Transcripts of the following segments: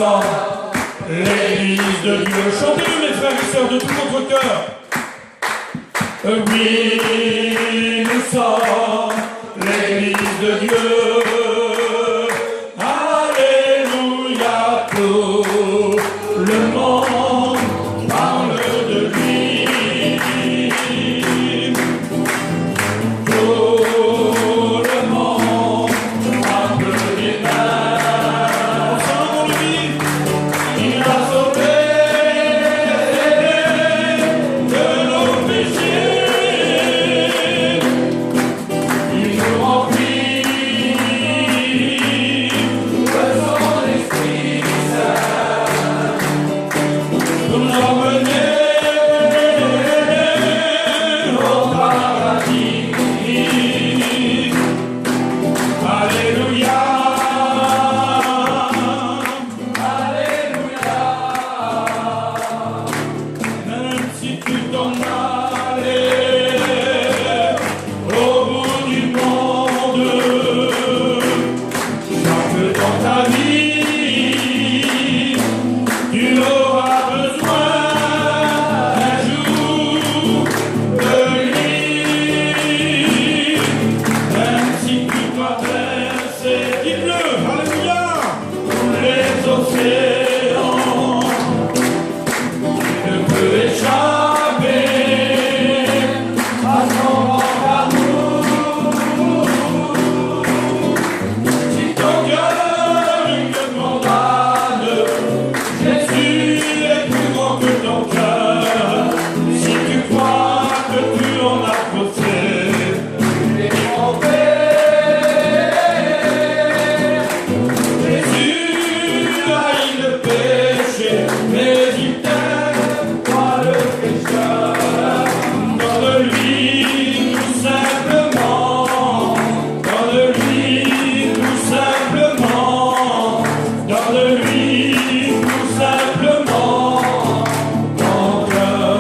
sommes l'Église de Dieu. Chantez-le, mes frères et sœurs, de tout votre cœur. Oui, nous sommes l'Église de Dieu. Alléluia, tout le monde parle de lui. Tout le monde applaudit mains. Ensemble, lui, il a sauvé de nos péchés. Il nous remplit de son Esprit Saint pour nous emmener au paradis. Alléluia, Alléluia. Même si tu t'en allais au bout du monde, chante dans ta vie, tu auras besoin un jour de lui. Même si tu dois traverser, dis-le, alléluia, tous les océans, tu ne peux échapper à son grand amour. Si ton cœur il te condamne, Jésus est plus grand que ton cœur. Si tu crois que tu en as faussé, tu es trompé. Jésus haït le péché, mais il t'aime, toi le pécheur. Donne-lui tout simplement, donne-lui tout simplement, donne-lui tout simplement ton cœur.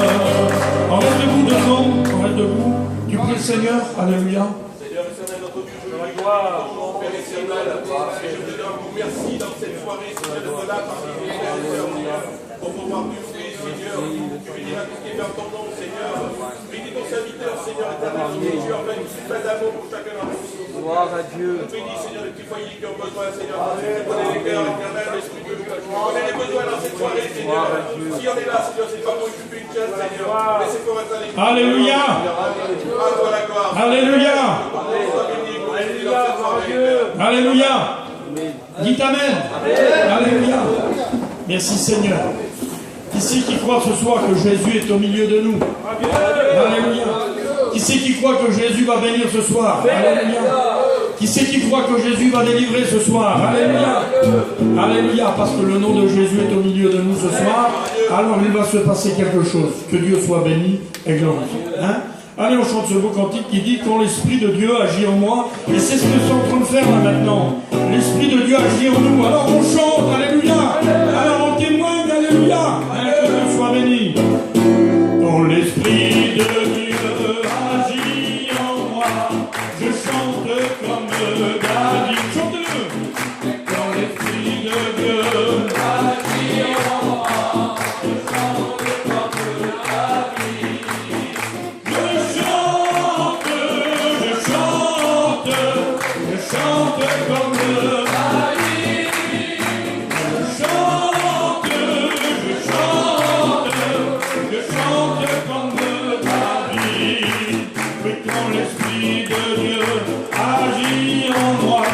On reste debout devant, on reste debout. Tu pries le Seigneur, alléluia. Seigneur éternel, notre Dieu, je vous gloire, Père éternel, et je te dis merci dans cette soirée, Seigneur, de là parmi les frères et sœurs, Seigneur, pour pouvoir t'ouvrir, Seigneur. Tu béniras tout ce qui est vers ton nom, Seigneur. Bénis ton serviteur, Seigneur éternel, tu as fait une plein d'amour pour chacun d'entre nous. Gloire à Dieu. Bénis, Seigneur, les petits foyers qui ont besoin, Seigneur. Tu connais les cœurs, éternel, l'esprit de Dieu. Tu connais les besoins dans cette soirée, Seigneur. Si on est là, Seigneur, c'est pas pour occuper une chaise, Seigneur, mais c'est pour être à l'église. Alléluia. À toi la gloire. Alléluia. Alléluia. Alléluia. Dites Amen. Alléluia. Merci Seigneur. Qui c'est qui croit ce soir que Jésus est au milieu de nous? Alléluia. Qui c'est qui croit que Jésus va bénir ce soir? Alléluia. Qui c'est qui croit que Jésus va délivrer ce soir? Alléluia. Alléluia. Parce que le nom de Jésus est au milieu de nous ce soir. Alors il va se passer quelque chose. Que Dieu soit béni et glorifié. Hein? Allez, on chante ce beau cantique qui dit quand l'Esprit de Dieu agit en moi. Et c'est ce que nous sommes en train de faire là maintenant. L'Esprit de Dieu agit en nous. Alors on chante, alléluia. Alors on témoigne, alléluia. Hein, que Dieu soit béni. Quand l'Esprit de Dieu agit en moi, je chante comme David. Chante-le. Quand l'Esprit de Dieu agit en moi, je chante comme David. Je chante comme David. Je chante comme David. Mais quand l'Esprit de Dieu agit en moi,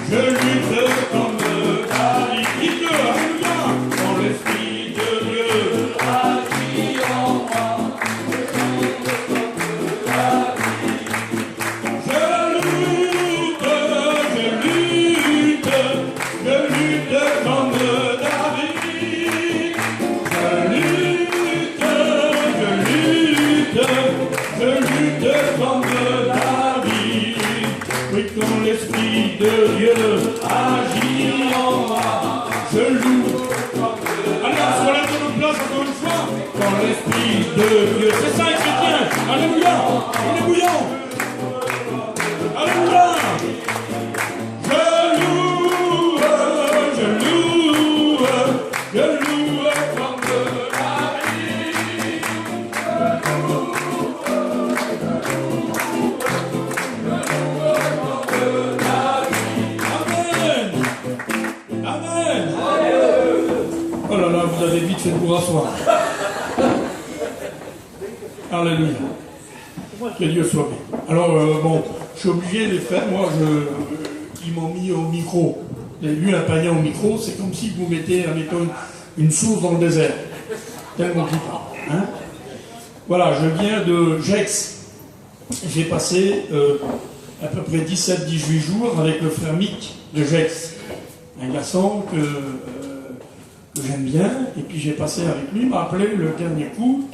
je lutte comme David. Dites-le, alléluia. Quand l'Esprit de Dieu agit en moi, je lutte comme David. Je lutte comme David. Je lutte comme David. Oui, quand l'Esprit de Dieu agit en moi, je lutte comme David. Allez, on se relève de notre place encore une fois. Quand l'Esprit de Dieu, c'est ça, les chrétiens. Alléluia. On est bouillant. Alléluia. Je loue vous avez vite fait de vous rasseoir. Alléluia. Que Dieu soit bien. Alors, bon, je suis obligé de les faire. Moi, ils m'ont mis au micro. Vous avez vu un panier au micro, c'est comme si vous mettez, admettons, une source dans le désert. Tellement qu'il parle. Hein? Voilà, je viens de Gex. J'ai passé à peu près 17-18 jours avec le frère Mick de Gex. Un garçon que j'aime bien. Et puis j'ai passé avec lui, il m'a appelé le dernier coup.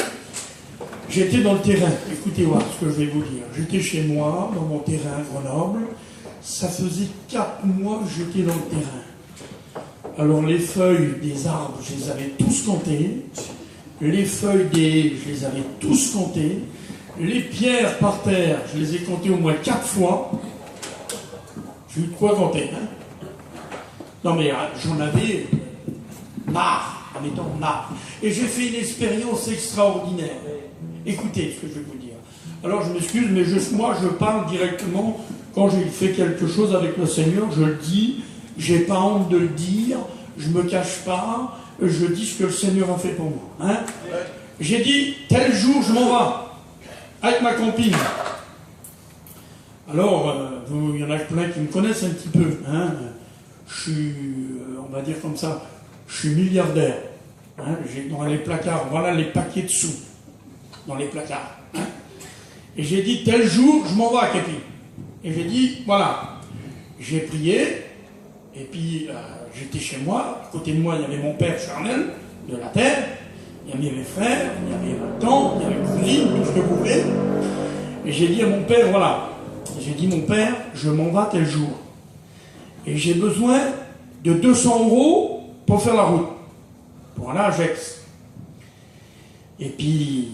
J'étais dans le terrain. Écoutez voir ce que je vais vous dire. J'étais chez moi, dans mon terrain à Grenoble. Ça faisait 4 mois que j'étais dans le terrain. Alors les feuilles des arbres, je les avais tous comptées. Les feuilles des haies, je les avais tous comptées. Les pierres par terre, je les ai comptées au moins 4 fois. J'ai eu de quoi compter. Hein? Non mais j'en avais marre, admettons marre. Et j'ai fait une expérience extraordinaire. Écoutez ce que je vais vous dire. Alors je m'excuse, mais moi je parle directement. Quand j'ai fait quelque chose avec le Seigneur, je le dis. J'ai pas honte de le dire. Je me cache pas. Je dis ce que le Seigneur a fait pour moi. Hein? J'ai dit, tel jour je m'en vais. Avec ma copine. Alors, il y en a plein qui me connaissent un petit peu. Hein? Je suis, on va dire comme ça, je suis milliardaire. Hein? J'ai dans les placards, voilà les paquets de sous. Dans les placards. Hein? Et j'ai dit, tel jour, je m'en vais à Képi. Et j'ai dit, voilà. J'ai prié, et puis j'étais chez moi. À côté de moi, il y avait mon père charnel, de la terre. Il y avait mes frères, il y avait ma tante, il y avait ma cousine, tout ce que vous voulez. Et j'ai dit à mon père, voilà. J'ai dit, mon père, je m'en vais tel jour. Et j'ai besoin de 200 € pour faire la route. Pour aller à Gex. Et puis,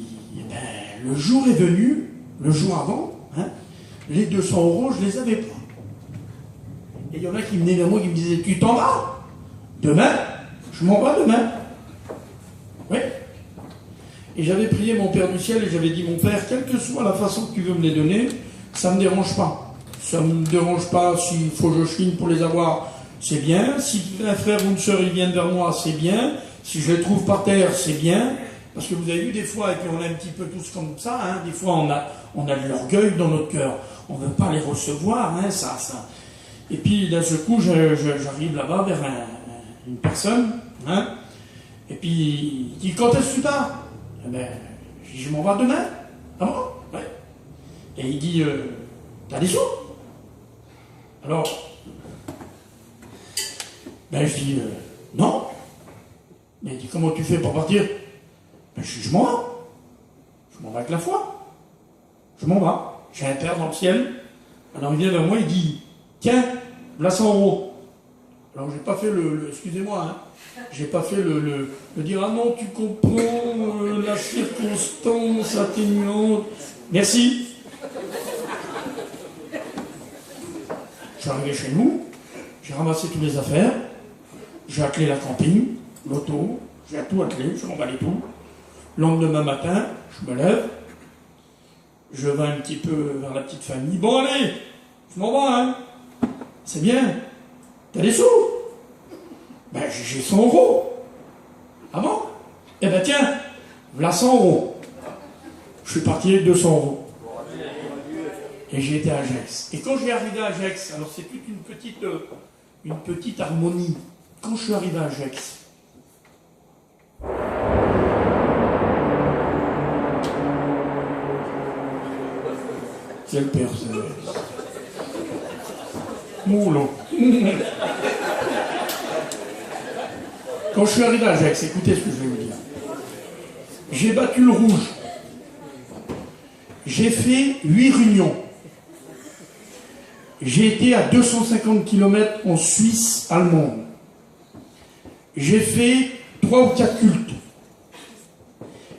le jour est venu, le jour avant, hein, les 200 €, je les avais pas. Et il y en a qui venaient vers moi qui me disaient, tu t'en vas? Demain? Je m'en vais demain. Oui. Et j'avais prié mon Père du ciel et j'avais dit, mon Père, quelle que soit la façon que tu veux me les donner, ça ne me dérange pas. Ça ne me dérange pas s'il faut que je chine pour les avoir, c'est bien. Si un frère ou une sœur ils viennent vers moi, c'est bien. Si je les trouve par terre, c'est bien. Parce que vous avez vu des fois, et puis on est un petit peu tous comme ça, hein, des fois on a de l'orgueil dans notre cœur. On ne veut pas les recevoir, hein, ça. Et puis d'un seul coup, j'arrive là-bas vers une personne, hein, et puis il dit, quand est-ce que tu pars? Eh ben, je m'en vais demain. Ah bon? Ouais. Et il dit, t'as des sous? Alors, ben je dis, non. Mais il dit, comment tu fais pour partir? Ben je m'en vais. Je m'en vais avec la foi. Je m'en vais. J'ai un père dans le ciel. Alors il vient vers moi, il dit, tiens, voilà 100 €. Alors j'ai pas fait excusez-moi, hein, j'ai pas fait le dire, ah non, tu comprends, la circonstance atténuante. Merci. Je suis arrivé chez nous, j'ai ramassé toutes les affaires, j'ai attelé la camping, l'auto, j'ai tout attelé, j'ai emballé tout. Le lendemain matin, je me lève, je vais un petit peu vers la petite famille. Bon allez, je m'en vais, hein. C'est bien. T'as des sous? Ben j'ai 100 €. Ah bon? Eh ben tiens, voilà 100 €. Je suis parti avec 200 €. Et j'ai été à Gex. Et quand j'ai arrivé à Gex, alors c'est toute une petite harmonie. Quand je suis arrivé à Gex, c'est le Père Céleste. Moulon. Quand je suis arrivé à Gex, écoutez ce que je vais vous dire. J'ai battu le rouge. J'ai fait 8 réunions. J'ai été à 250 km en Suisse allemande. J'ai fait 3 ou 4 cultes.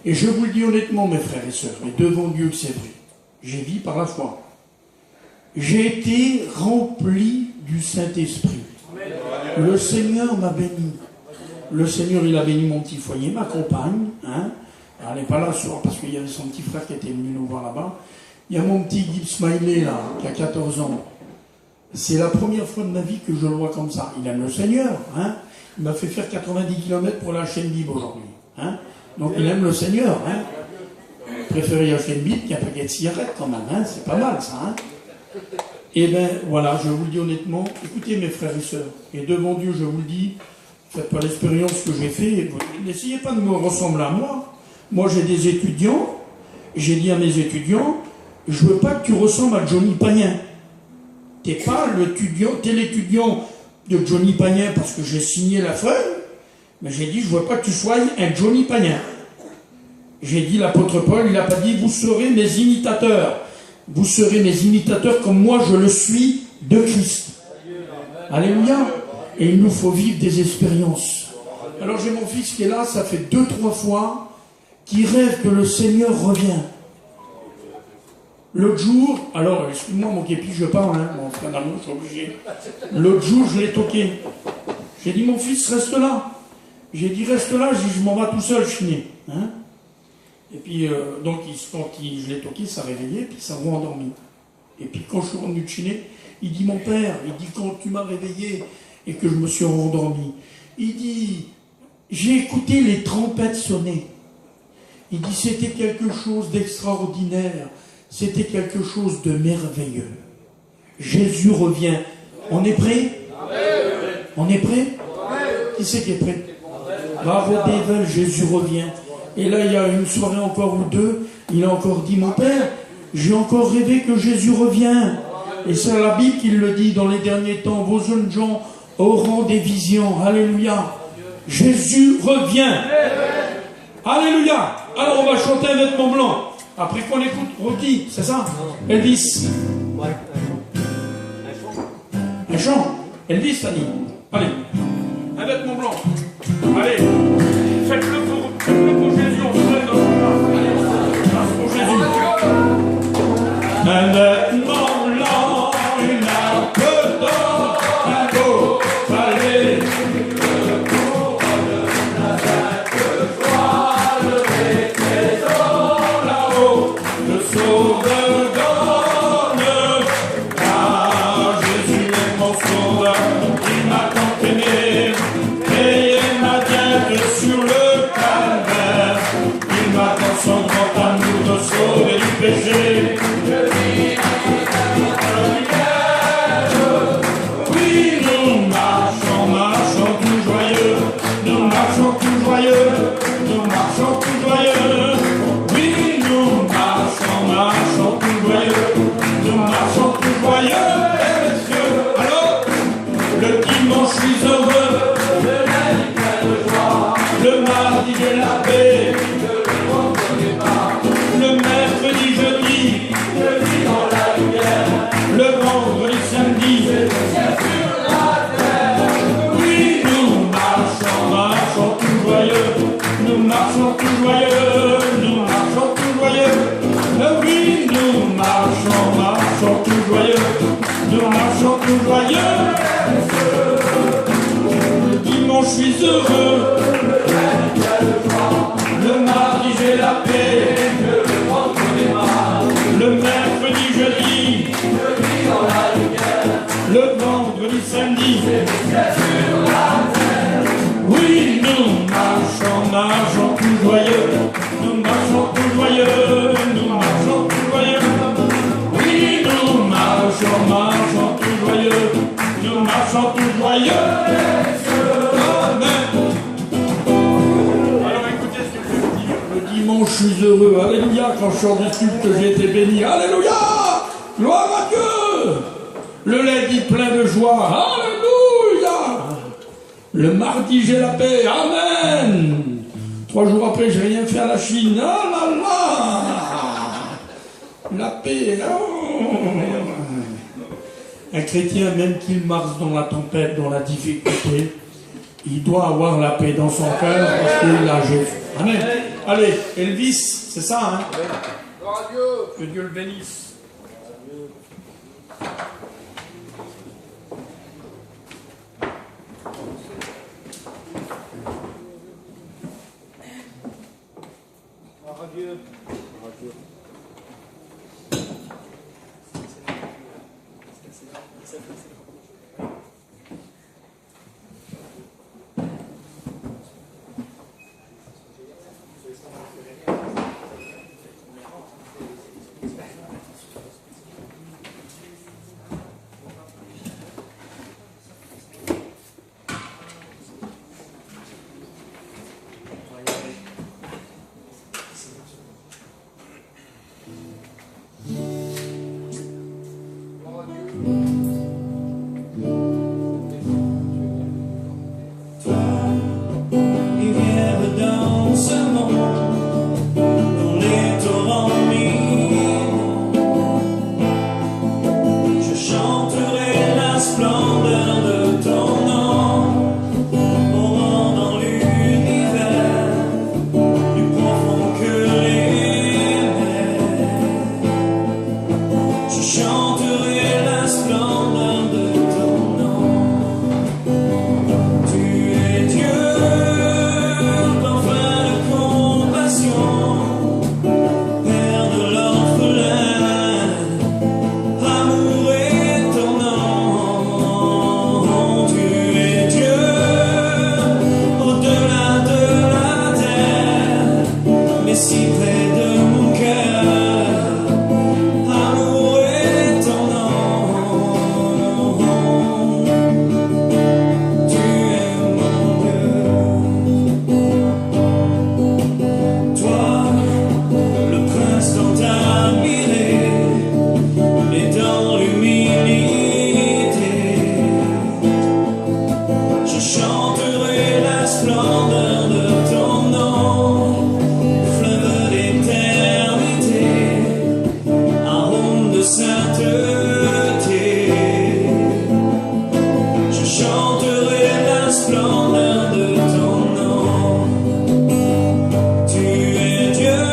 Et je vous le dis honnêtement, mes frères et sœurs, et devant Dieu que c'est vrai, j'ai vécu par la foi. J'ai été rempli du Saint-Esprit. Le Seigneur m'a béni. Le Seigneur, il a béni mon petit foyer, ma compagne. Hein. Elle n'est pas là parce qu'il y avait son petit frère qui était venu nous voir là-bas. Il y a mon petit Guy Smiley, là, qui a 14 ans. C'est la première fois de ma vie que je le vois comme ça. Il aime le Seigneur. Hein. Il m'a fait faire 90 km pour lâcher une Bible aujourd'hui. Hein. Donc il aime le Seigneur. Hein. Préférez acheter une Bible qu'un paquet de cigarettes quand même. Hein. C'est pas mal ça. Hein. Et bien voilà, je vous le dis honnêtement, écoutez mes frères et sœurs, et devant Dieu je vous le dis, faites pas l'expérience que j'ai fait, n'essayez pas de me ressembler à moi. Moi j'ai des étudiants, j'ai dit à mes étudiants, je veux pas que tu ressembles à Johnny Païen. T'es pas t'es l'étudiant de Johnny Païen parce que j'ai signé la feuille, mais j'ai dit je veux pas que tu sois un Johnny Païen. J'ai dit l'apôtre Paul, il n'a pas dit vous serez mes imitateurs. Vous serez mes imitateurs comme moi je le suis de Christ. Alléluia. Et il nous faut vivre des expériences. Alors j'ai mon fils qui est là, ça fait 2-3 fois qu'il rêve que le Seigneur revient. L'autre jour, alors excuse-moi mon képi, je parle, hein, mon frère d'amour, je suis obligé. L'autre jour, je l'ai toqué. J'ai dit mon fils, reste là. J'ai dit reste là, je m'en vais tout seul chiner. Hein. Et puis, donc, quand je l'ai toqué, ça réveillé, puis ça m'a endormi. Et puis, quand je suis revenu de chiner, il dit, mon père, il dit, quand tu m'as réveillé et que je me suis endormi, il dit, j'ai écouté les trompettes sonner. Il dit, c'était quelque chose d'extraordinaire, c'était quelque chose de merveilleux. Jésus revient. On est prêt? On est prêt? Qui c'est qui est prêt? Bravo, Devel, Jésus revient. Et là, il y a une soirée encore ou deux, il a encore dit, mon père, j'ai encore rêvé que Jésus revient. Et c'est la Bible qui le dit, dans les derniers temps, vos jeunes gens auront des visions. Alléluia. Jésus revient. Alléluia. Alors on va chanter un vêtement blanc. Après qu'on écoute Rocky, c'est ça? Elvis. Un chant. Elvis, ça dit. Allez. Un vêtement blanc. Allez. Faites-le pour Jésus, on se lève dans le bras. Pour Jésus. Un vêtement blanc, une harpe d'or, un beau palais. Le couronne la sainte joie, le trésor là-haut, le sauveur donne. Car Jésus est mon sauveur, il m'a tant aimé, payé ma dette sur le son grand amour de sauver du péché. Oui, nous marchons tout joyeux. Nous marchons tout joyeux. Nous marchons tout joyeux. Oui, nous marchons tout joyeux. Nous marchons tout joyeux. Et messieurs, alors, le dimanche, je suis heureux. Le mardi, j'ai la paix. Le mercredi, jeudi, dans la lumière. Le vendredi, samedi, sur la terre. Oui, nous marchons tout joyeux. Nous marchons tout joyeux. Nous marchons tout joyeux. Oui, nous marchons tout joyeux. Nous marchons tout joyeux. Le dimanche, je suis heureux. Le mardi, j'ai la paix. Le mercredi, jeudi, dans la lumière. Le vendredi, samedi, sur la terre. Oui, nous marchons tout joyeux. Nous marchons tout joyeux. Nous marchons tout joyeux. Oui, nous marchons tout joyeux. Nous marchons tout joyeux. Amen. Alors écoutez ce que je veux dire. Le dimanche, je suis heureux. Alléluia. Quand je sors du culte, j'ai été béni. Alléluia. Gloire à Dieu. Le lundi plein de joie. Alléluia. Le mardi, j'ai la paix. Amen. 3 jours après, j'ai rien fait à la Chine. Ah là là. La paix. Oh. Un chrétien, même qu'il marche dans la tempête, dans la difficulté, il doit avoir la paix dans son cœur parce qu'il a Jésus. Amen. Allez, Elvis, c'est ça, hein? Que Dieu le bénisse. Dieu. si près de mon cœur. Amour est ton nom. Tu es mon Dieu. Toi, le prince tant admiré, et dans l'humilité, je chanterai la splendeur de ton nom, fleuve d'éternité, arôme de sainteté. Je chanterai la splendeur de ton nom. Tu es Dieu,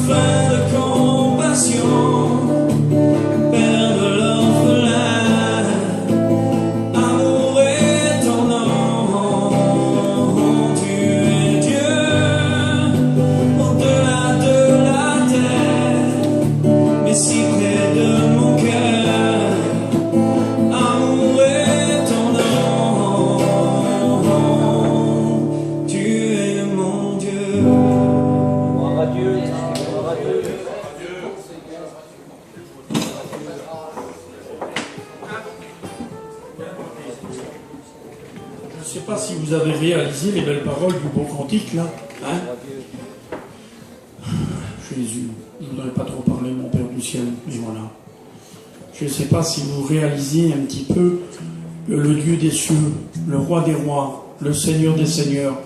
plein de compassion, Père de l'orphelin. Amour est ton nom. Tu es Dieu, au-delà de la terre, mais si près de mon cœur. Amour est ton nom. Tu es mon Dieu. Gloire à Dieu, gloire à Dieu. Je ne sais pas si vous avez réalisé les belles paroles du beau cantique, là. Hein? Jésus, je ne voudrais pas trop parler, mon Père du ciel, mais voilà. Je ne sais pas si vous réalisez un petit peu que le Dieu des cieux, le roi des rois, le Seigneur des seigneurs,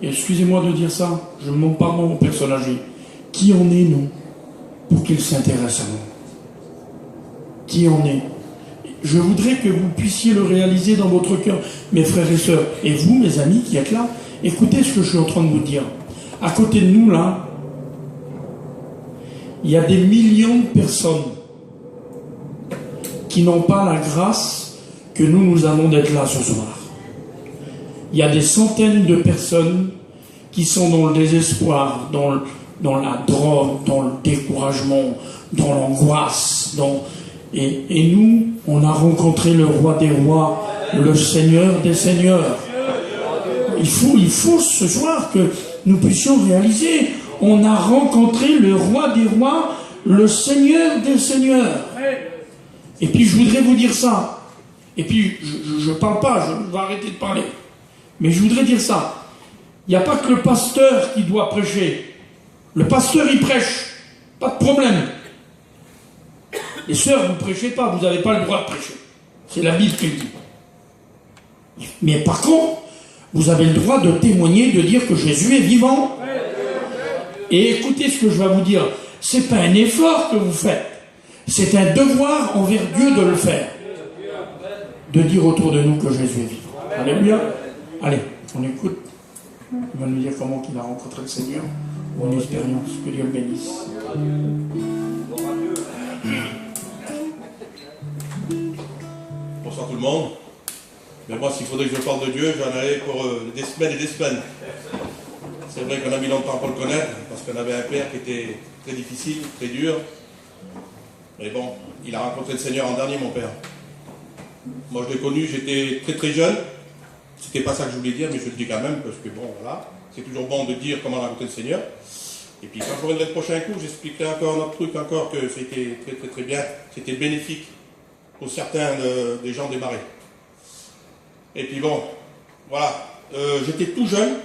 et excusez-moi de dire ça, je ne montre pas mon personnage, qui en est, nous, pour qu'il s'intéresse à nous? Qui en est? Je voudrais que vous puissiez le réaliser dans votre cœur, mes frères et sœurs, et vous, mes amis qui êtes là, écoutez ce que je suis en train de vous dire. À côté de nous, là, il y a des millions de personnes qui n'ont pas la grâce que nous avons d'être là ce soir. Il y a des centaines de personnes qui sont dans le désespoir, dans la drogue, dans le découragement, dans l'angoisse. Et nous, on a rencontré le roi des rois, le Seigneur des seigneurs. Il faut ce soir que nous puissions réaliser, on a rencontré le roi des rois, le Seigneur des seigneurs. Et puis je voudrais vous dire ça. Et puis je ne parle pas, je vais arrêter de parler. Mais je voudrais dire ça. Il n'y a pas que le pasteur qui doit prêcher. Le pasteur, il prêche. Pas de problème. Les sœurs, vous ne prêchez pas, vous n'avez pas le droit de prêcher. C'est la Bible qui le dit. Mais par contre, vous avez le droit de témoigner, de dire que Jésus est vivant. Et écoutez ce que je vais vous dire. Ce n'est pas un effort que vous faites. C'est un devoir envers Dieu de le faire. De dire autour de nous que Jésus est vivant. Alléluia. Allez, on écoute. Il va nous dire comment il a rencontré le Seigneur. Bonne expérience. Que Dieu le bénisse. Bonsoir tout le monde. Mais moi, s'il faudrait que je parle de Dieu, j'en aurais pour des semaines et des semaines. C'est vrai qu'on a mis longtemps pour le connaître, parce qu'on avait un père qui était très difficile, très dur. Mais bon, il a rencontré le Seigneur en dernier, mon père. Moi, je l'ai connu, j'étais très très jeune. C'était pas ça que je voulais dire, mais je le dis quand même, parce que bon, voilà. C'est toujours bon de dire comment on a rencontré le Seigneur. Et puis, quand je reviendrai le prochain coup, j'expliquerai encore un autre truc, encore que c'était très très très bien. C'était bénéfique pour certains des gens des marais. Et puis bon, voilà. J'étais tout jeune.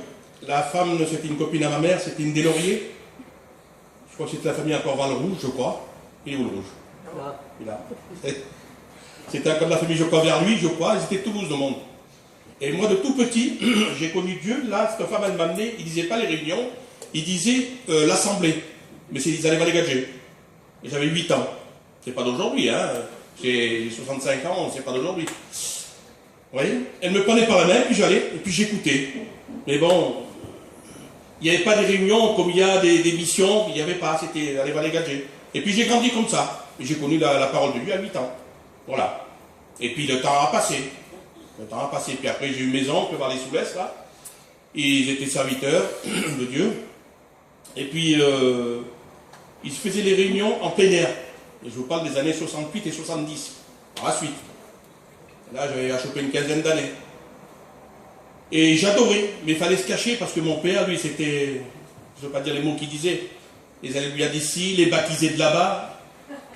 La femme, c'était une copine à ma mère, c'était une des Lauriers. Je crois que c'était la famille encore Val-Rouge, je crois. Il est où le rouge? Il est là. C'était encore de la famille, je crois, vers lui, je crois. Ils étaient Toulouse, le monde. Et moi, de tout petit, j'ai connu Dieu. Là, cette femme, elle m'a amené, il ne disait pas les réunions, il disait l'assemblée. Mais ils allaient Valégadger. Et j'avais 8 ans. C'est pas d'aujourd'hui, hein. J'ai 65 ans, c'est pas d'aujourd'hui. Vous voyez? Elle me prenait par la main, puis j'allais, et puis j'écoutais. Mais bon, il n'y avait pas des réunions comme il y a des missions, il n'y avait pas, c'était aller Valégadger. Et puis j'ai grandi comme ça. Et j'ai connu la parole de Dieu à 8 ans. Voilà. Et puis le temps a passé. Le temps a passé. Puis après j'ai eu mes oncles vers les Soulesses, là. Ils étaient serviteurs de Dieu. Et puis ils se faisaient les réunions en plein air. Et je vous parle des années 68 et 70. Par la suite. Là j'avais à choper une quinzaine d'années. Et j'adorais, mais il fallait se cacher parce que mon père, lui, c'était je ne veux pas dire les mots qu'il disait, les alléluia d'ici, les baptisés de là-bas,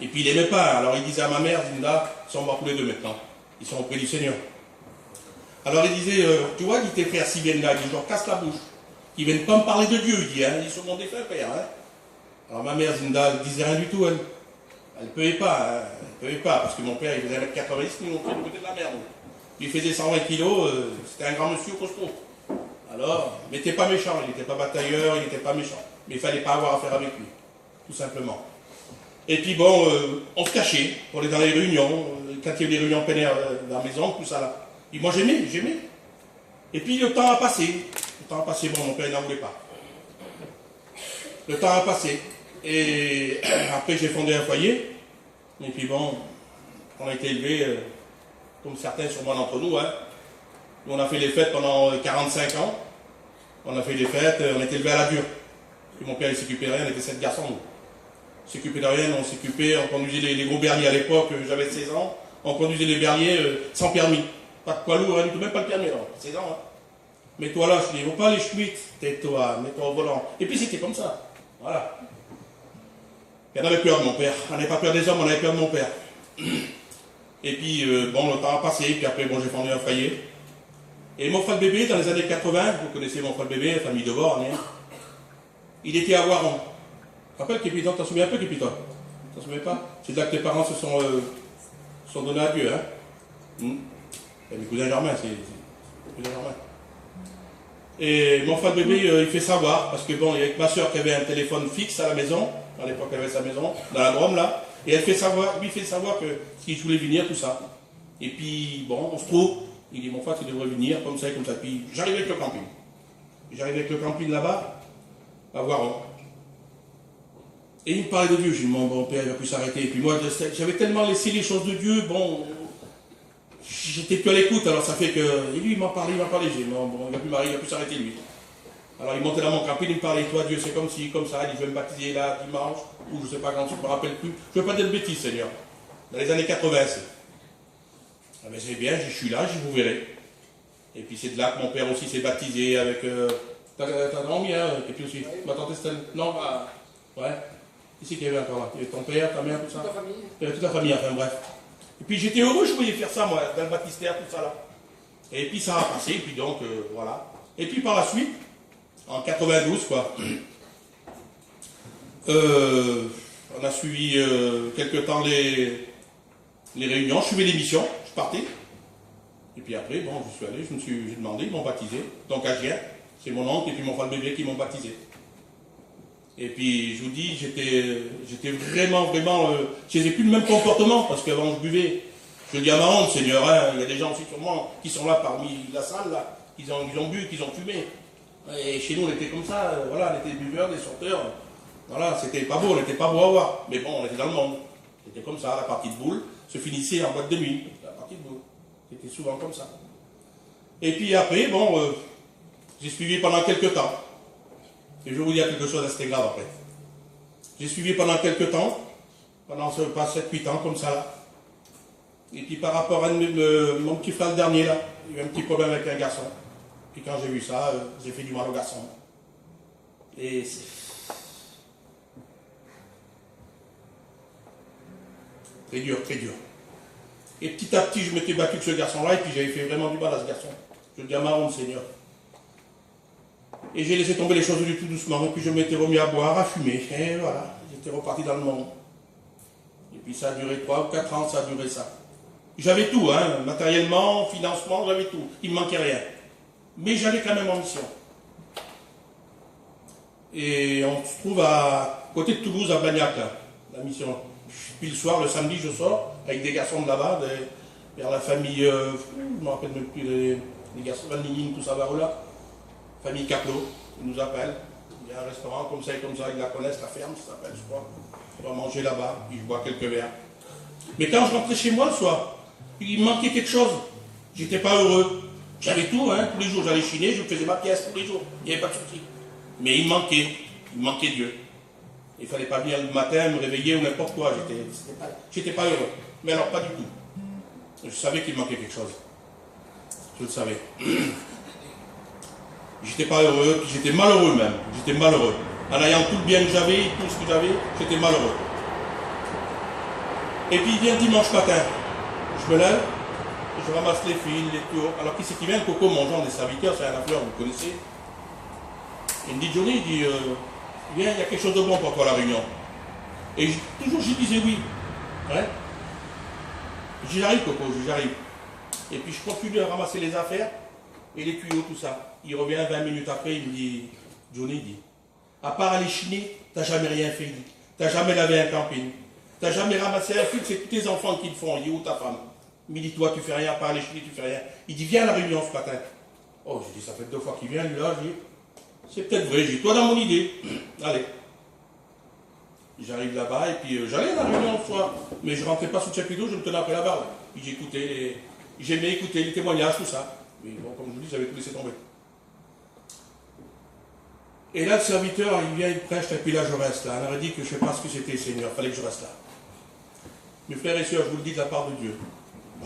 et puis il n'aimait pas. Alors il disait à ma mère, Zinda, ils sont morts tous les deux maintenant, ils sont auprès du Seigneur. Alors il disait, tu vois, il dit tes frères s'ils viennent là, ils disent, je leur casse la bouche. Ils viennent pas me parler de Dieu, il dit, hein, ils sont mon défunt père. Hein. Alors ma mère, Zinda, elle disait rien du tout, elle. Elle ne pouvait pas, hein, elle ne pouvait pas, parce que mon père, il faisait 1m90, ils m'ont pris du côté de la mer. Il faisait 120 kilos, c'était un grand monsieur costaud. Alors, il n'était pas méchant, il n'était pas batailleur, il n'était pas méchant. Mais il ne fallait pas avoir affaire avec lui, tout simplement. Et puis bon, on se cachait pour aller dans les réunions, quand il y avait des réunions plein air dans la maison, tout ça là. Et moi j'aimais. Et puis le temps a passé. Bon, mon père il n'en voulait pas. Le temps a passé. Et après j'ai fondé un foyer. Et puis bon, on a été élevés, comme certains sûrement d'entre nous. Hein. Nous on a fait les fêtes pendant 45 ans. On a fait les fêtes, on était élevés à la dure. Et mon père il s'occupait de rien, on était 7 garçons. Nous. On s'occupait de rien, on conduisait les gros berliers à l'époque, j'avais 16 ans. On conduisait les berliers sans permis. Pas de poids lourd, rien du tout, même pas le permis alors. 16 ans. Hein. Mets-toi là, je dis, faut pas les schmitts, tais-toi, mets-toi au volant. Et puis c'était comme ça. Voilà. Et on avait peur de mon père. On n'avait pas peur des hommes, on avait peur de mon père. Et puis, bon, le temps a passé, puis après, bon, j'ai fondé un foyer. Et mon frère bébé, dans les années 80, vous connaissez mon frère bébé, famille de bord, hein, il était à Voiron. Tu te rappelles, Képiton, t'en souviens un peu, Képiton? T'en souviens pas? C'est là que tes parents se sont donnés à Dieu, hein? Et mes cousins germains, c'est mes cousins germains. Et mon frère bébé, il fait savoir, parce que bon, il y avait ma soeur qui avait un téléphone fixe à la maison, à l'époque elle avait sa maison, dans la Drôme là, et elle fait savoir, lui fait savoir que qu'il voulait venir, tout ça. Et puis, bon, on se trouve, il dit, mon frère, tu devrais venir, comme ça et comme ça. Puis j'arrive avec le camping. J'arrive avec le camping là-bas, à Voiron. Et il me parlait de Dieu, j'ai dit, mon bon père, il va plus s'arrêter. Et puis moi, j'avais tellement laissé les choses de Dieu, bon, j'étais plus à l'écoute, alors ça fait que. Et lui, il m'a parlé, j'ai dit, non, bon, il va plus s'arrêter lui. Alors il montait dans mon camping, il me parlait, toi Dieu, c'est comme ci, comme ça, il dit, je vais me baptiser là, dimanche, ou je sais pas quand, je ne me rappelle plus. Je ne veux pas dire de bêtises, Seigneur. Dans les années 80, c'est. Ah ben c'est bien, je suis là, je vous verrai. Et puis c'est de là que mon père aussi s'est baptisé avec. Ta grand-mère, hein, et puis aussi, ma tante Estelle. Non, bah. Ouais. Ici qu'il y avait encore là. Il y avait ton père, ta mère, tout ça. Toute la famille. Il y avait toute la famille, enfin bref. Et puis j'étais heureux, je voulais faire ça, moi, dans le baptistère, tout ça là. Et puis ça a passé, et puis donc, voilà. Et puis par la suite, en 92, quoi, on a suivi quelque temps les réunions, je suivais l'émission, je partais. Et puis après, bon, je suis allé, j'ai demandé, ils m'ont baptisé. Donc à Gien, c'est mon oncle et puis mon frère bébé qui m'ont baptisé. Et puis, je vous dis, j'étais vraiment, je n'ai plus le même comportement, parce qu'avant je buvais. Je dis à ma honte, Seigneur, hein, il y a des gens aussi sûrement qui sont là parmi la salle, là, qui ont bu, qui ont fumé. Et chez nous, on était comme ça, voilà, on était des buveurs, des sorteurs. Voilà, c'était pas beau, on n'était pas beau à voir. Mais bon, on était dans le monde. C'était comme ça, la partie de boule se finissait en boîte de nuit. La partie de boule. C'était souvent comme ça. Et puis après, bon, j'ai suivi pendant quelques temps. Et je vais vous dire quelque chose d'assez grave après. J'ai suivi pendant quelques temps, pendant 7-8 ans comme ça là. Et puis par rapport à mon petit frère le dernier là, il y a eu un petit problème avec un garçon. Puis quand j'ai vu ça, j'ai fait du mal au garçon. Et c'est très dur, très dur. Et petit à petit, je m'étais battu avec ce garçon-là, et puis j'avais fait vraiment du mal à ce garçon. Je dis à ma honte, Seigneur. Et j'ai laissé tomber les choses du tout doucement, et puis je m'étais remis à boire, à fumer, et voilà, j'étais reparti dans le monde. Et puis ça a duré 3 ou 4 ans, ça a duré ça. J'avais tout, hein, matériellement, financement, j'avais tout, il ne me manquait rien. Mais j'allais quand même en mission. Et on se trouve à côté de Toulouse, à Blagnac, là, la mission. Puis le soir, le samedi, je sors, avec des garçons de là-bas, vers la famille, je ne me rappelle même plus, les garçons de Vanligny, tout ça, là. Famille Capelot, ils nous appellent. Il y a un restaurant comme ça, ils la connaissent, la ferme, ça s'appelle, je crois. On va manger là-bas, puis je bois quelques verres. Mais quand je rentrais chez moi le soir, il me manquait quelque chose. J'étais pas heureux. J'avais tout, hein, tous les jours j'allais chiner, je faisais ma pièce tous les jours. Il n'y avait pas de souci. Mais il me manquait Dieu. Il ne fallait pas venir le matin, me réveiller ou n'importe quoi. J'étais pas heureux. Mais alors pas du tout. Je savais qu'il me manquait quelque chose. Je le savais. J'étais pas heureux, puis j'étais malheureux même. J'étais malheureux. En ayant tout le bien que j'avais, tout ce que j'avais, j'étais malheureux. Et puis il vient dimanche matin. Je me lève, je ramasse les fils, les tours. Alors qui c'est qui vient? Coco, mon genre des serviteurs, c'est un affleur, vous connaissez. Il me dit, Johnny, il dit, viens, il y a quelque chose de bon pour toi à la réunion. Et toujours j'y disais oui. Ouais. J'arrive, Coco, j'arrive. Et puis je continue à ramasser les affaires et les tuyaux, tout ça. Il revient 20 minutes après, il me dit, Johnny, il dit, à part aller chiner, t'as jamais rien fait, il dit. T'as jamais lavé un camping. T'as jamais ramassé un fil, c'est tous tes enfants qui le font. Il dit, où ta femme? Il me dit, toi, tu fais rien, à part aller chiner, tu fais rien. Il dit, viens à la réunion ce matin. Oh, j'ai dit, ça fait 2 fois qu'il vient, lui, là, j'ai dit, c'est peut-être vrai, j'ai dit, toi dans mon idée. Allez. J'arrive là-bas, et puis j'allais à la réunion le soir, mais je ne rentrais pas sous le chapiteau, je me tenais après la barre. Puis j'aimais écouter les témoignages, tout ça. Mais bon, comme je vous dis, j'avais tout laissé tomber. Et là, le serviteur, il vient, il prêche, et puis là, je reste là. On aurait dit que je ne sais pas ce que c'était, Seigneur, il fallait que je reste là. Mes frères et sœurs, je vous le dis de la part de Dieu.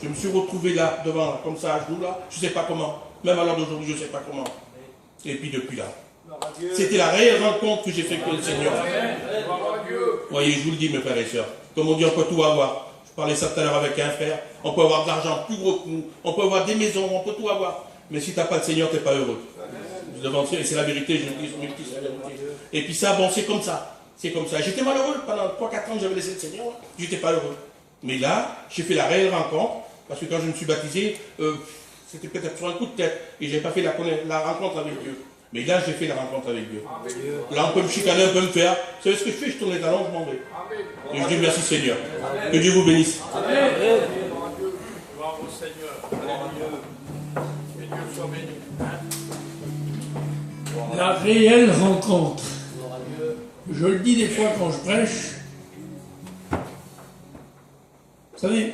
Je me suis retrouvé là, devant, là, comme ça, à genoux, là, je ne sais pas comment. Même à l'heure d'aujourd'hui, je ne sais pas comment. Et puis depuis là. C'était la réelle rencontre que j'ai fait avec le Seigneur. Vous voyez, je vous le dis, mes frères et sœurs. Comme on dit, on peut tout avoir. Je parlais ça tout à l'heure avec un frère. On peut avoir de l'argent plus gros que nous. On peut avoir des maisons, on peut tout avoir. Mais si tu n'as pas le Seigneur, tu n'es pas heureux. Et c'est la vérité, je le dis, c'est la vérité. Et puis ça, bon, c'est comme ça. C'est comme ça. J'étais malheureux. Pendant 3-4 ans, j'avais laissé le Seigneur. J'étais pas heureux. Mais là, j'ai fait la réelle rencontre. Parce que quand je me suis baptisé, c'était peut-être sur un coup de tête. Et je n'ai pas fait la rencontre avec Dieu. Mais là, j'ai fait la rencontre avec Dieu. Là, on peut me chicaner, on peut me faire. Vous savez ce que je fais? Je tourne les talons, je m'en vais. Et je dis merci Seigneur. Que Dieu vous bénisse. Amen. Gloire au Seigneur. Alléluia. Que Dieu soit béni. La réelle rencontre. Je le dis des fois quand je prêche. Vous savez,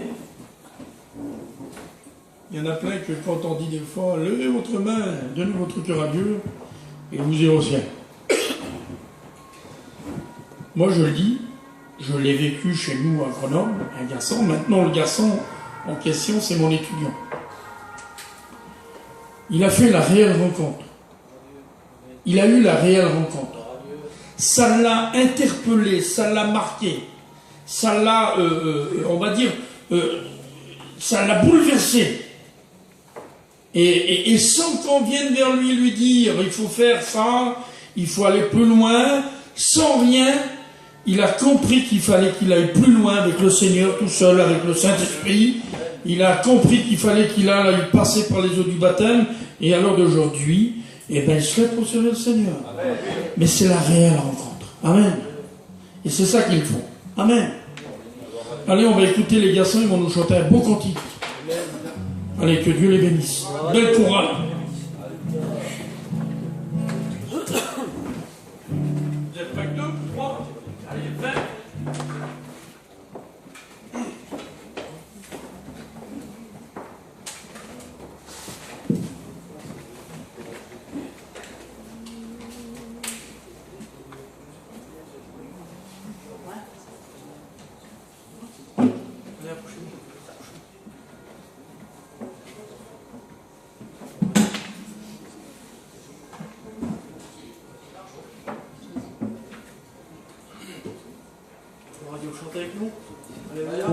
il y en a plein que quand on dit des fois, levez votre main, donnez votre cœur à Dieu, et vous irez au ciel. Moi je le dis, je l'ai vécu chez nous à Grenoble, un garçon. Maintenant le garçon en question, c'est mon étudiant. Il a fait la réelle rencontre. Il a eu la réelle rencontre. Ça l'a interpellé, ça l'a marqué, ça l'a, on va dire, ça l'a bouleversé. Et sans qu'on vienne vers lui dire, il faut faire ça, il faut aller plus loin, sans rien, il a compris qu'il fallait qu'il aille plus loin avec le Seigneur, tout seul, avec le Saint-Esprit. Il a compris qu'il fallait qu'il aille passer par les eaux du baptême, et alors d'aujourd'hui, eh bien, il serait pour servir le Seigneur. Amen. Mais c'est la réelle rencontre. Amen. Et c'est ça qu'il faut. Amen. Allez, on va écouter les garçons, ils vont nous chanter un beau cantique. Allez, que Dieu les bénisse. Belle chorale. Vous êtes prêts? 2, 3. Allez, 20. Chantez avec nous. Alléluia.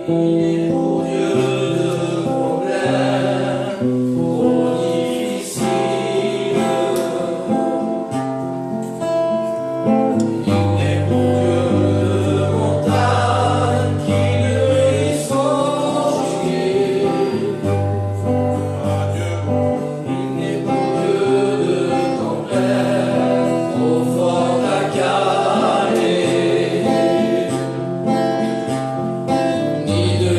Il est pour Dieu de problème, trop difficile. Il est pour Dieu de montagne qui lui sont jugées. Il n'est pour Dieu de tempête trop forte à caler, ni de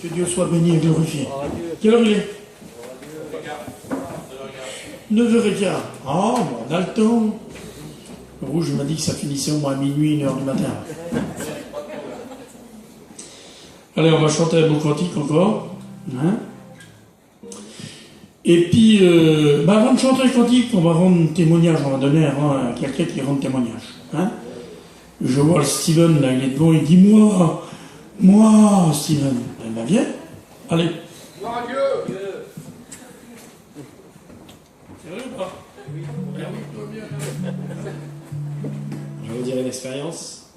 Que Dieu soit béni et glorifié. Quelle heure il est? 9h15. Ah, bon, on a le temps. Le rouge m'a dit que ça finissait au moins à minuit, 1h du matin. Allez, on va chanter un beau cantique encore. Hein? Et puis, avant de chanter le cantique, on va rendre témoignage. On va donner à quelqu'un qui rend témoignage. Hein? Je vois le Steven, là, il est devant, il dit moi, Steven. Eh bien, viens. Allez. Gloire à Dieu. Sérieux ou pas? Oui. Je vais vous dire une expérience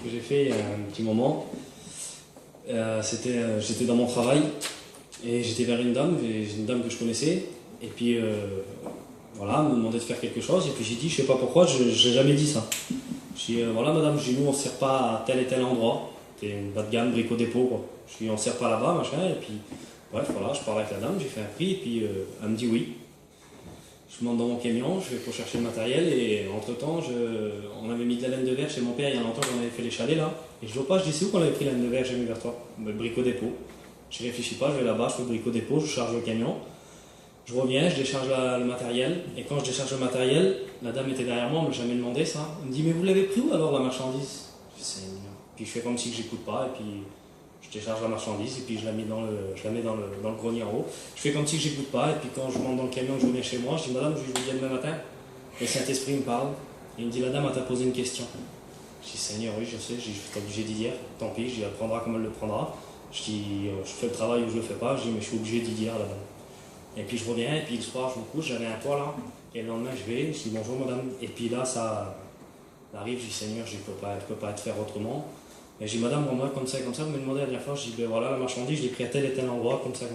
que j'ai fait il y a un petit moment. J'étais dans mon travail et j'étais vers une dame que je connaissais. Et puis voilà, elle me demandait de faire quelque chose. Et puis j'ai dit, je sais pas pourquoi, je n'ai jamais dit ça. J'ai dit, voilà madame, nous on ne sert pas à tel et tel endroit. C'était une bas de gamme, brico dépôt quoi. Je dis, on ne sert pas là-bas, machin. Et puis bref, voilà, je parle avec la dame, j'ai fait un prix. Et puis elle me dit oui. Je monte dans mon camion, je vais pour chercher le matériel et entre-temps, on avait mis de la laine de verre chez mon père il y a longtemps, j'en avais fait les chalets là. Et je vois pas, je dis c'est où qu'on avait pris la laine de verre, j'ai mis vers toi, le brico dépôt. Je réfléchis pas, je vais là-bas, je fais le brico dépôt, je charge le camion. Je reviens, je décharge le matériel et quand je décharge le matériel, la dame était derrière moi, elle m'a jamais demandé ça. Elle me dit mais vous l'avez pris où alors la marchandise? Je sais, puis je fais comme si que j'écoute pas et puis je décharge la marchandise et puis je la mets dans le grenier en haut. Je fais comme si que j'écoute pas et puis quand je monte dans le camion et je reviens chez moi, je dis madame, je vous dis demain matin. Le Saint-Esprit me parle et il me dit la dame elle t'a posé une question. Je dis Seigneur, oui je sais, je suis obligé d'y dire, tant pis, je dis elle prendra comme elle le prendra. Je dis je fais le travail ou je le fais pas, je dis mais je suis obligé d'y dire à la dame. Et puis je reviens et puis le soir je me couche, j'avais un toit là et le lendemain je vais, je dis bonjour madame et puis là ça arrive, je dis Seigneur, je peux pas te faire autrement. Et j'ai dit, madame, moi, comme ça, vous me demandez la dernière fois, je dis, ben voilà, la marchandise, je l'ai pris à tel et tel endroit, comme ça.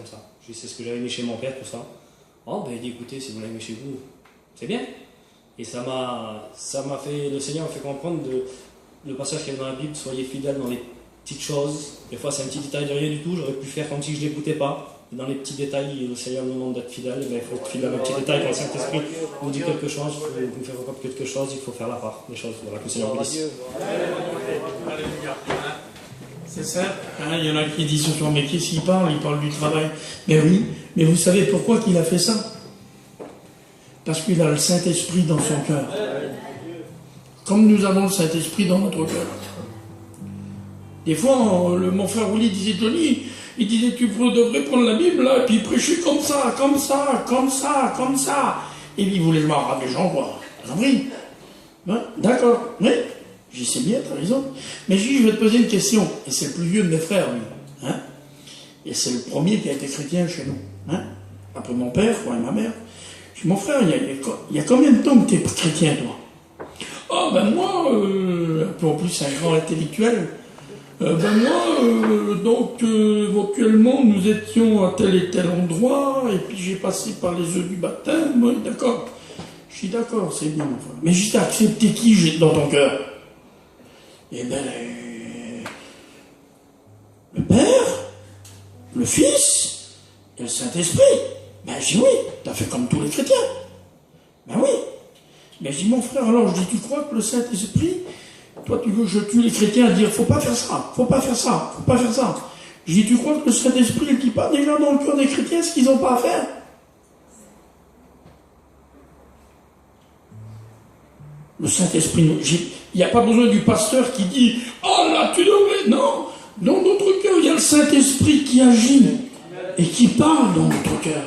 Je dis, c'est ce que j'avais mis chez mon père, tout ça. Oh, ben il dit, écoutez, si vous l'avez mis chez vous, c'est bien. Et ça m'a fait, le Seigneur m'a fait comprendre le passage qu'il y a dans la Bible, soyez fidèles dans les petites choses. Des fois, c'est un petit détail de rien du tout, j'aurais pu faire comme si je n'écoutais pas. Et dans les petits détails, le Seigneur nous demande d'être fidèle, et ben, il faut être fidèle dans les petits détails. Quand le Saint-Esprit vous dit quelque chose, vous nous fait encore quelque chose, il faut faire la part des choses. Voilà, que le Seigneur vous bénisse. C'est ça. Hein, il y en a qui disent ce soir, mais qu'est-ce qu'il parle? Il parle du travail. Mais oui, mais vous savez pourquoi qu'il a fait ça? Parce qu'il a le Saint-Esprit dans son cœur. Comme nous avons le Saint-Esprit dans notre cœur. Des fois, mon frère Willy disait, Tony, il disait, tu devrais prendre la Bible là, et puis prêcher comme ça. Et puis il voulait marrer des gens, quoi. T'as compris? Ouais, d'accord, oui. J'y sais bien, t'as raison. Mais je vais te poser une question. Et c'est le plus vieux de mes frères, lui. Hein? Et c'est le premier qui a été chrétien chez nous. Hein? Après mon père, moi et ma mère. Je dis, mon frère, il y a combien de temps que tu es chrétien, toi? Ah, ben moi, un peu en plus, c'est un grand intellectuel. Éventuellement, nous étions à tel et tel endroit, et puis j'ai passé par les œufs du baptême. Oui, d'accord. Je dis, d'accord, c'est bien, mon frère. Mais j'ai accepté qui j'ai dans ton cœur? Eh bien, le Père, le Fils et le Saint-Esprit. Ben, je dis oui, t'as fait comme tous les chrétiens. Ben oui. Mais je dis, mon frère, alors, je dis, tu crois que le Saint-Esprit, toi, tu veux que je tue les chrétiens à dire, faut pas faire ça. Je dis, tu crois que le Saint-Esprit, il dit pas déjà dans le cœur des chrétiens ce qu'ils n'ont pas à faire? Le Saint-Esprit, il n'y a pas besoin du pasteur qui dit « Oh là, tu devrais... » Non, dans notre cœur, il y a le Saint-Esprit qui agit et qui parle dans notre cœur.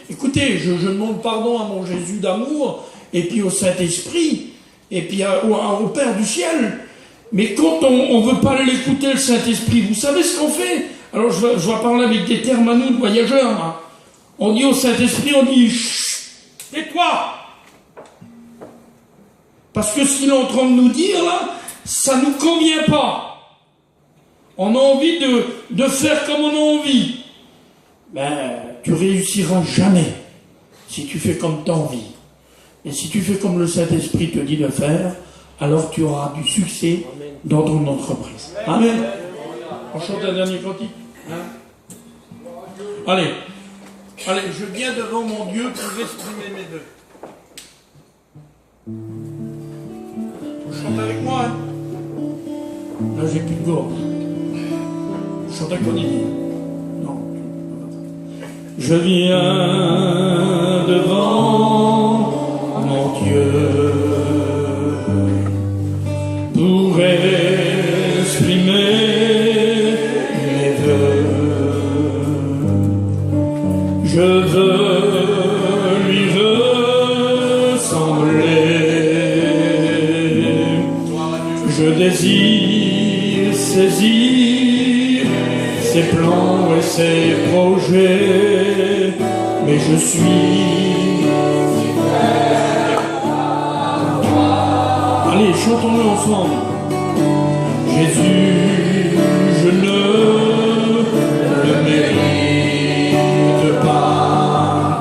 Écoutez, je demande pardon à mon Jésus d'amour et puis au Saint-Esprit et puis au Père du ciel. Mais quand on ne veut pas l'écouter, le Saint-Esprit, vous savez ce qu'on fait? Alors je vais parler avec des termes à nous de voyageurs. Hein. On dit au Saint-Esprit, on dit « Chut, tais-toi !» Parce que ce qu'il est en train de nous dire, là, ça ne nous convient pas. On a envie de faire comme on a envie. Ben, tu réussiras jamais si tu fais comme tu as envie. Et si tu fais comme le Saint-Esprit te dit de faire, alors tu auras du succès dans ton entreprise. Amen. On chante un dernier cantique. Hein? Allez, je viens devant mon Dieu pour exprimer mes vœux. Chante avec moi, hein. Là, j'ai plus de gorge. chante avec Olivier. Non. Je viens devant mon Dieu pour exprimer mes vœux. Je veux lui ressembler. Je désire saisir ses plans et ses projets, mais je suis. Allez, chantons-le ensemble. Jésus, je ne le mérite pas,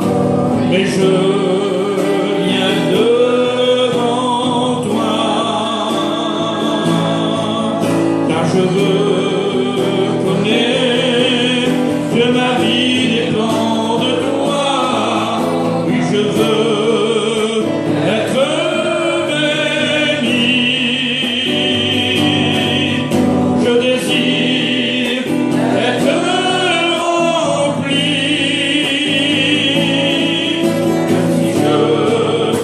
mais je viens devant toi, car je reconnais que ma vie dépend de toi. Oui, je veux être béni. Je désire être rempli. Si je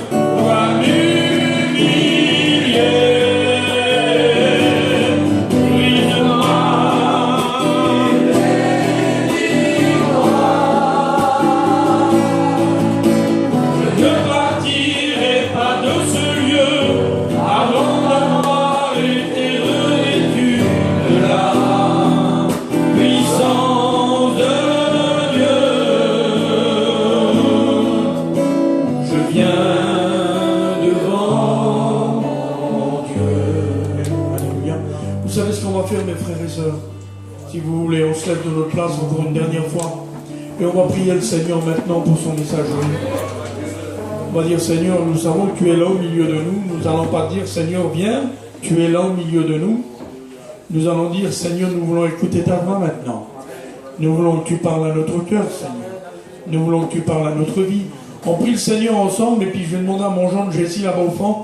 dois m'humilier, brise-moi. Je ne partirai pas de ce lieu avant d'avoir été revêtu de la puissance de Dieu. Je viens devant mon Dieu. Alléluia. Vous savez ce qu'on va faire, mes frères et sœurs? Si vous voulez, on se lève de notre place encore une dernière fois. Et on va prier le Seigneur maintenant pour son messagerie. On va dire, Seigneur, nous savons que tu es là au milieu de nous. Nous n'allons pas dire, Seigneur, viens, tu es là au milieu de nous. Nous allons dire, Seigneur, nous voulons écouter ta voix maintenant. Nous voulons que tu parles à notre cœur, Seigneur. Nous voulons que tu parles à notre vie. On prie le Seigneur ensemble, et puis je vais demander à mon Jean de Jessie là-bas au fond,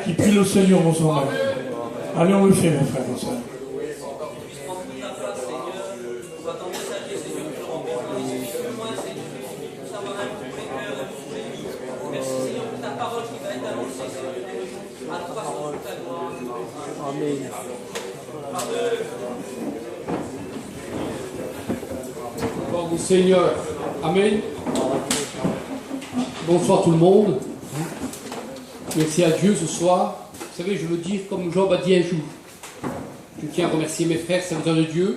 qui prie le Seigneur ensemble. Allez, on le fait, mes frères et sœurs. Gloire au Seigneur. Amen. Bonsoir tout le monde. Merci à Dieu ce soir. Vous savez, je veux dire comme Job a dit un jour. Je tiens à remercier mes frères, serviteurs de Dieu,